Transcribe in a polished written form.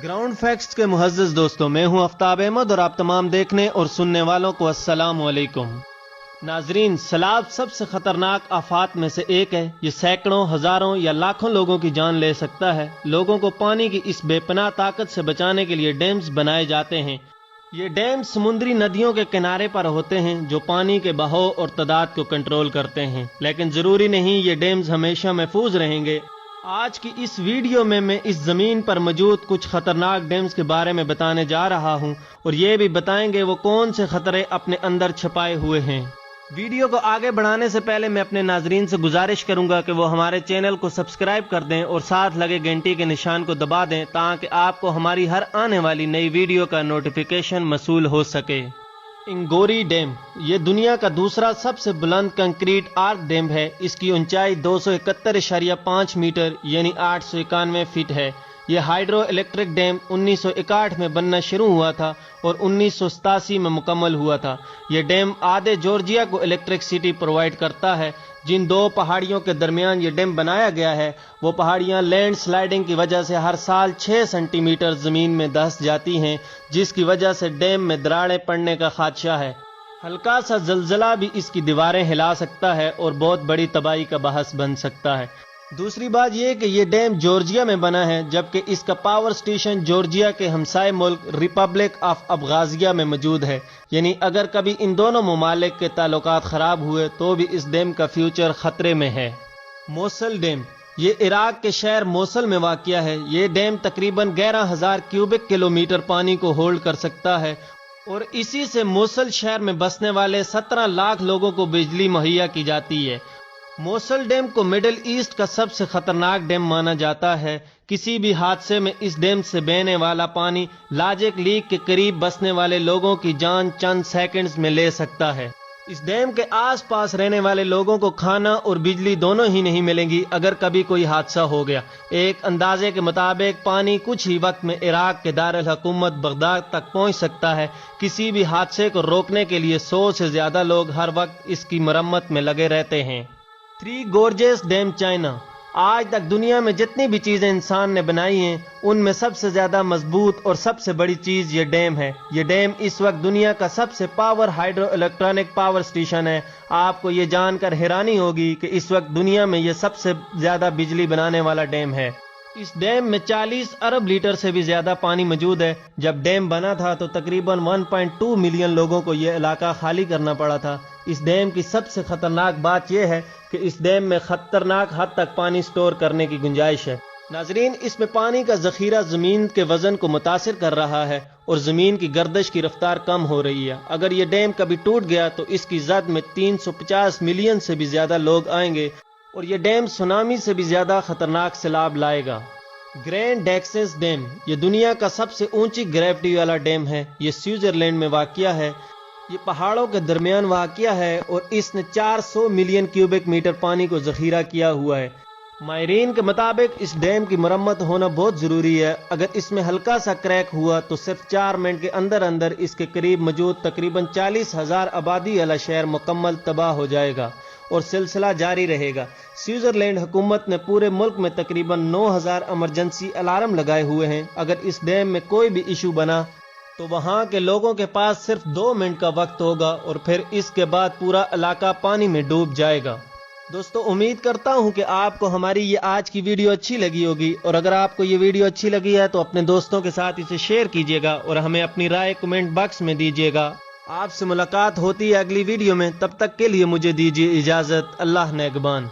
Ground facts के मुअज़्ज़ज़ दोस्तों, मैं हूं आफ्ताब अहमद और आप तमाम देखने और सुनने वालों को अस्सलाम वालेकुम। नाजरीन, सैलाब सबसे खतरनाक आफात में से एक है। ये सैकड़ों, हजारों या लाखों लोगों की जान ले सकता है। लोगों को पानी की इस बेपनाह ताकत से बचाने के लिए डैम्स बनाए जाते हैं। ये डैम समुद्री नदियों के किनारे पर होते हैं जो पानी के बहाव और तादाद को कंट्रोल करते हैं, लेकिन जरूरी नहीं ये डैम्स हमेशा महफूज रहेंगे। आज की इस वीडियो में मैं इस जमीन पर मौजूद कुछ खतरनाक डैम्स के बारे में बताने जा रहा हूं और ये भी बताएंगे वो कौन से खतरे अपने अंदर छिपाए हुए हैं। वीडियो को आगे बढ़ाने से पहले मैं अपने नाजरीन से गुजारिश करूंगा कि वो हमारे चैनल को सब्सक्राइब कर दें और साथ लगे घंटी के निशान को दबा दें ताकि आपको हमारी हर आने वाली नई वीडियो का नोटिफिकेशन मसूल हो सके। इंगोरी डैम ये दुनिया का दूसरा सबसे बुलंद कंक्रीट आर्क डैम है। इसकी ऊंचाई 271.5 मीटर यानी 891 फीट है। यह हाइड्रो इलेक्ट्रिक डैम 1961 में बनना शुरू हुआ था और 1987 में मुकम्मल हुआ था। यह डैम आधे जॉर्जिया को इलेक्ट्रिसिटी प्रोवाइड करता है। जिन दो पहाड़ियों के दरमियान ये डैम बनाया गया है वो पहाड़ियां लैंड स्लाइडिंग की वजह से हर साल 6 सेंटीमीटर जमीन में धंस जाती हैं, जिसकी वजह से डैम में दरारें पड़ने का खदशा है। हल्का सा जलजला भी इसकी दीवारें हिला सकता है और बहुत बड़ी तबाही का बाहस बन सकता है। दूसरी बात यह कि यह डैम जॉर्जिया में बना है, जबकि इसका पावर स्टेशन जॉर्जिया के हमसाय मुल्क रिपब्लिक ऑफ अबगाजिया में मौजूद है। यानी अगर कभी इन दोनों ममालिक के ताल्लुकात खराब हुए तो भी इस डैम का फ्यूचर खतरे में है। मोसल डैम ये इराक के शहर मोसल में वाक़िया है। ये डैम तकरीबन 11,000 क्यूबिक किलोमीटर पानी को होल्ड कर सकता है और इसी से मोसल शहर में बसने वाले 17 लाख लोगों को बिजली मुहैया की जाती है। मोसल डैम को मिडिल ईस्ट का सबसे खतरनाक डैम माना जाता है। किसी भी हादसे में इस डैम से बहने वाला पानी लाजिक लीक के करीब बसने वाले लोगों की जान चंद सेकंड्स में ले सकता है। इस डैम के आसपास रहने वाले लोगों को खाना और बिजली दोनों ही नहीं मिलेंगी अगर कभी कोई हादसा हो गया। एक अंदाजे के मुताबिक पानी कुछ ही वक्त में इराक के दारुल हुकूमत बगदाद तक पहुंच सकता है। किसी भी हादसे को रोकने के लिए 100 से ज्यादा लोग हर वक्त इसकी मरम्मत में लगे रहते हैं। थ्री गोर्जेस डैम चाइना आज तक दुनिया में जितनी भी चीजें इंसान ने बनाई हैं उनमें सबसे ज्यादा मजबूत और सबसे बड़ी चीज ये डैम है। ये डैम इस वक्त दुनिया का सबसे power hydro electronic power station है। आपको ये जानकर हैरानी होगी कि इस वक्त दुनिया में ये सबसे ज्यादा बिजली बनाने वाला डैम है। इस डैम में 40 अरब लीटर से भी ज्यादा पानी मौजूद है। जब डैम बना था तो तकरीबन 1.2 मिलियन लोगों को यह इलाका खाली करना पड़ा था। इस डैम की सबसे खतरनाक बात यह है कि इस डैम में खतरनाक हद तक पानी स्टोर करने की गुंजाइश है। नाजरीन, इसमें पानी का जखीरा जमीन के वजन को मुतासिर कर रहा है और जमीन की गर्दिश की रफ्तार कम हो रही है। अगर ये डैम कभी टूट गया तो इसकी जद में 350 मिलियन से भी ज्यादा लोग आएंगे और ये डैम सुनामी से भी ज्यादा खतरनाक सैलाब लाएगा। ग्रैंड डेक्सेस डैम ये दुनिया का सबसे ऊंची ग्रेविटी वाला डैम है। ये स्विट्जरलैंड में वाक़िया है। ये पहाड़ों के दरमियान वाक़िया है और इसने 400 मिलियन क्यूबिक मीटर पानी को जखीरा किया हुआ है। माहिरीन के मुताबिक इस डैम की मरम्मत होना बहुत ज़रूरी है। अगर इसमें हल्का सा क्रैक हुआ तो सिर्फ 4 मिनट के अंदर अंदर इसके करीब मौजूद तकरीबन 40,000 आबादी वाला शहर मुकम्मल तबाह हो जाएगा और सिलसिला जारी रहेगा। स्विट्जरलैंड हुकूमत ने पूरे मुल्क में तकरीबन 9,000 इमरजेंसी अलार्म लगाए हुए हैं। अगर इस डैम में कोई भी इशू बना तो वहां के लोगों के पास सिर्फ 2 मिनट का वक्त होगा और फिर इसके बाद पूरा इलाका पानी में डूब जाएगा। दोस्तों, उम्मीद करता हूं कि आपको हमारी ये आज की वीडियो अच्छी लगी होगी और अगर आपको ये वीडियो अच्छी लगी है तो अपने दोस्तों के साथ इसे शेयर कीजिएगा और हमें अपनी राय कमेंट बॉक्स में दीजिएगा। आपसे मुलाकात होती है अगली वीडियो में। तब तक के लिए मुझे दीजिए इजाजत। अल्लाह नेगबान।